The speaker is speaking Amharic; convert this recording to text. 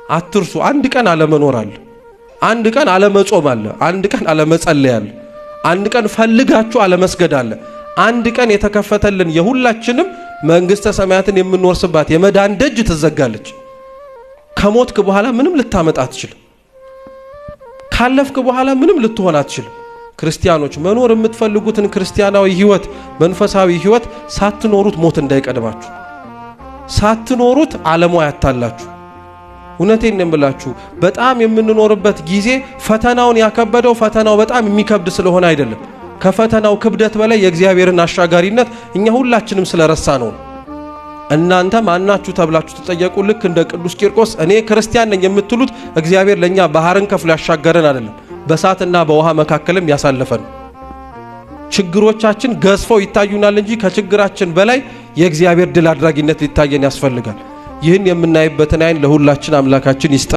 አትርሱ። አንድ ቀን አለመኖር አለ፣ አንድ ቀን አለመጾም አለ፣ አንድ ቀን አለመጸለይ አለ፣ አንድ ቀን ፈልጋችሁ አለመስገድ አለ። አንድ ቀን የተከፈተልን የሁላችንም መንግስተ ሰማያትን የምንወርስባት የመዳን ደጅ ትዘጋለች። ከሞትክ በኋላ ምንም ልታመጣ አትችልም። ካለፍክ በኋላ ምንም ልትሆን አትችልም። ክርስቲያኖች መኖር የምትፈልጉትን ክርስቲያናዊ ህይወት፣ መንፈሳዊ ህይወት ሳትኖሩት ሞት እንዳይቀድማችሁ፣ ሳትኖሩት ዓለሙ ያታላችሁ። እውነቴን ነው የምላችሁ። በጣም የምንኖርበት ጊዜ ፈተናውን ያከበደው ፈተናው በጣም የሚከብድ ስለሆነ አይደለም። ከፈተናው ክብደት በላይ የእግዚአብሔርን አሻጋሪነት እኛ ሁላችንም ስለረሳ ነው። እናንተ ማናችሁ ተብላችሁ ተጠየቁ። ልክ እንደ ቅዱስ ቂርቆስ እኔ ክርስቲያን ነኝ የምትሉት እግዚአብሔር ለኛ ባህርን ከፍሎ ያሻገረን አይደለም፣ በእሳትና በውሃ መካከልም ያሳለፈን። ችግሮቻችን ገዝፈው ይታዩናል እንጂ ከችግራችን በላይ የእግዚአብሔር ድል አድራጊነት ሊታየን ያስፈልጋል። ይህን የምናይበትን አይን ለሁላችን አምላካችን ይስጥ።